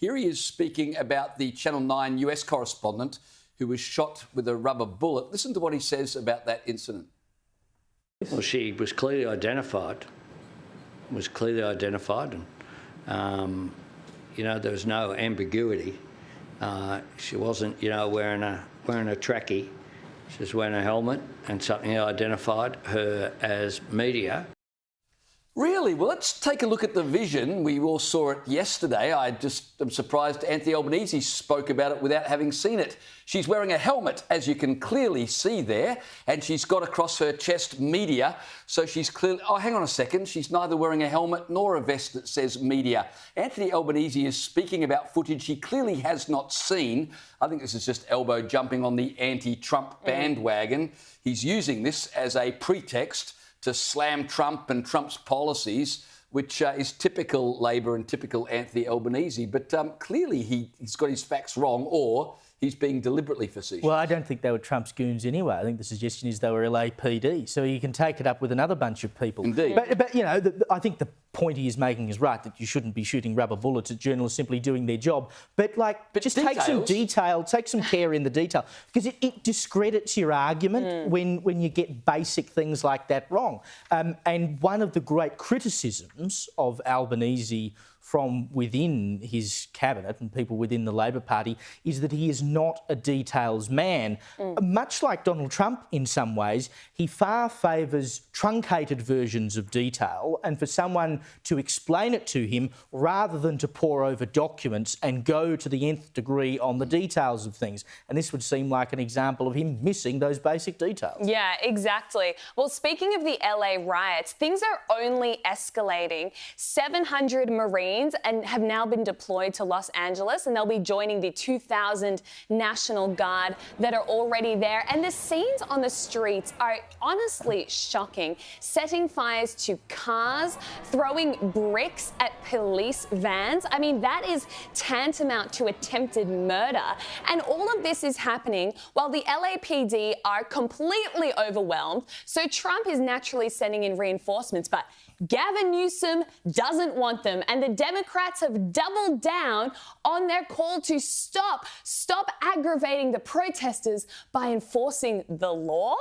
Here he is speaking about the Channel 9 US correspondent who was shot with a rubber bullet. Listen to what he says about that incident. Well, she was clearly identified. And, there was no ambiguity. She wasn't, wearing a trackie. She was wearing a helmet, and something identified her as media. Really? Well, let's take a look at the vision. We all saw it yesterday. I just am surprised Anthony Albanese spoke about it without having seen it. She's wearing a helmet, as you can clearly see there, and she's got across her chest media. So she's clearly... Oh, hang on a second. She's neither wearing a helmet nor a vest that says media. Anthony Albanese is speaking about footage he clearly has not seen. I think this is just elbow jumping on the anti-Trump bandwagon. He's using this as a pretext to slam Trump and Trump's policies, which is typical Labor and typical Anthony Albanese. But clearly he's got his facts wrong, or he's being deliberately facetious. Well, I don't think they were Trump's goons anyway. I think the suggestion is they were LAPD, so you can take it up with another bunch of people. Indeed. But I think the point he is making is right, that you shouldn't be shooting rubber bullets at journalists simply doing their job. But just details. take some detail, take some care in the detail, because it discredits your argument when you get basic things like that wrong. And one of the great criticisms of Albanese from within his cabinet and people within the Labor Party is that he is not a details man. Much like Donald Trump in some ways, he far favours truncated versions of detail, and for someone to explain it to him rather than to pore over documents and go to the nth degree on the details of things. And this would seem like an example of him missing those basic details. Yeah, exactly. Well, speaking of the LA riots, things are only escalating. 700 Marines and have now been deployed to Los Angeles, and they'll be joining the 2,000 National Guard that are already there. And the scenes on the streets are honestly shocking. Setting fires to cars, throwing bricks at police vans. I mean, that is tantamount to attempted murder. And all of this is happening while the LAPD are completely overwhelmed. So Trump is naturally sending in reinforcements, but Gavin Newsom doesn't want them, and the Democrats have doubled down on their call to stop aggravating the protesters by enforcing the law.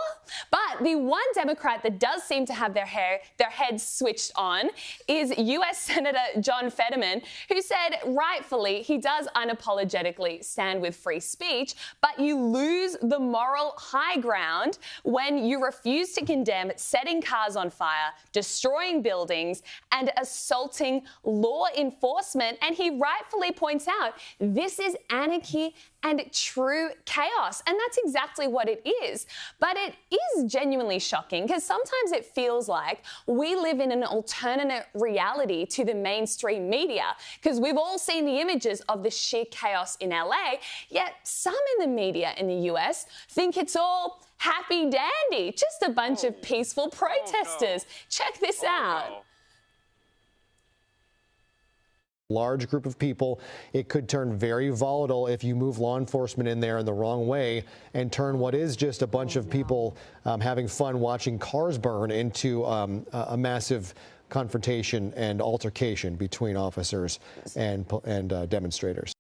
But the one Democrat that does seem to have their heads switched on is US Senator John Fetterman, who said rightfully he does unapologetically stand with free speech, but you lose the moral high ground when you refuse to condemn setting cars on fire, destroying buildings, and assaulting law enforcement. And he rightfully points out this is anarchy and true chaos. And that's exactly what it is. But it is genuinely shocking because sometimes it feels like we live in an alternate reality to the mainstream media, because we've all seen the images of the sheer chaos in LA, yet some in the media in the US think it's all happy dandy, just a bunch of peaceful protesters. Check this out. Large group of people. It could turn very volatile if you move law enforcement in there in the wrong way and turn what is just a bunch of people having fun watching cars burn into a massive confrontation and altercation between officers and demonstrators.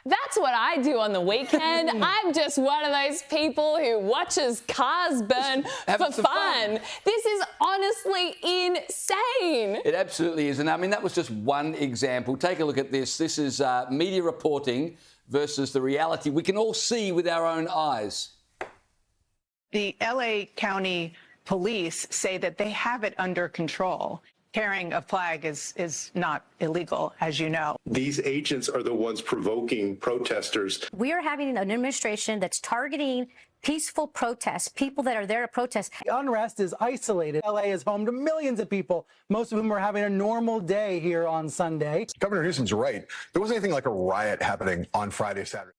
That's what I do on the weekend. I'm just one of those people who watches cars burn for fun. This is honestly insane. It absolutely is. And I mean, that was just one example. Take a look at this. This is media reporting versus the reality we can all see with our own eyes. The LA County Police say that they have it under control. Carrying a flag is not illegal, as you know. These agents are the ones provoking protesters. We are having an administration that's targeting peaceful protests, people that are there to protest. The unrest is isolated. LA is home to millions of people, most of whom are having a normal day here on Sunday. Governor Newsom's right. There wasn't anything like a riot happening on Friday, Saturday.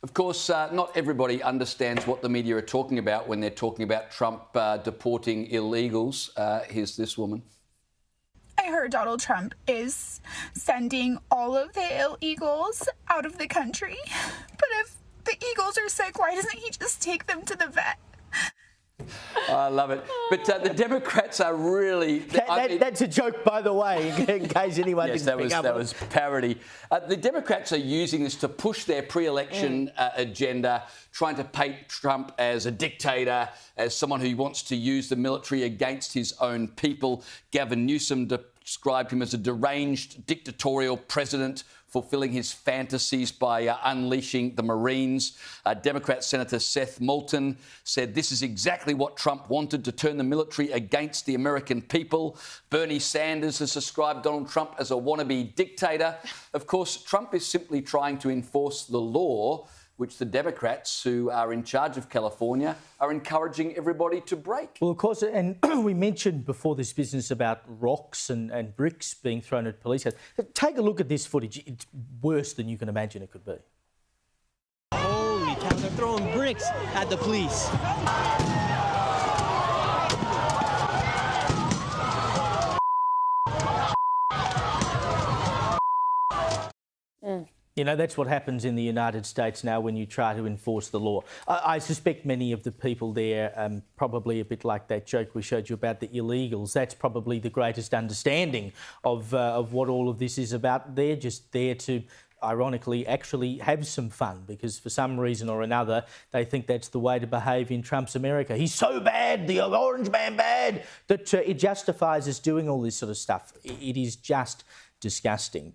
Of course, not everybody understands what the media are talking about when they're talking about Trump deporting illegals. Here's this woman. I heard Donald Trump is sending all of the illegals out of the country. But if the eagles are sick, why doesn't he just take them to the vet? I love it. But the Democrats are really... That's a joke, by the way, in case anyone didn't pick up on it. That was parody. The Democrats are using this to push their pre-election agenda, trying to paint Trump as a dictator, as someone who wants to use the military against his own people. Gavin Newsom described him as a deranged dictatorial president fulfilling his fantasies by unleashing the Marines. Democrat Senator Seth Moulton said this is exactly what Trump wanted, to turn the military against the American people. Bernie Sanders has described Donald Trump as a wannabe dictator. Of course, Trump is simply trying to enforce the law, which the Democrats, who are in charge of California, are encouraging everybody to break. Well, of course, and we mentioned before this business about rocks and bricks being thrown at police cars. Take a look at this footage. It's worse than you can imagine it could be. Holy cow, they're throwing bricks at the police. You know, that's what happens in the United States now when you try to enforce the law. I suspect many of the people there, probably a bit like that joke we showed you about the illegals, that's probably the greatest understanding of what all of this is about. They're just there to, ironically, actually have some fun because for some reason or another, they think that's the way to behave in Trump's America. He's so bad, the orange man bad, that it justifies us doing all this sort of stuff. It is just disgusting.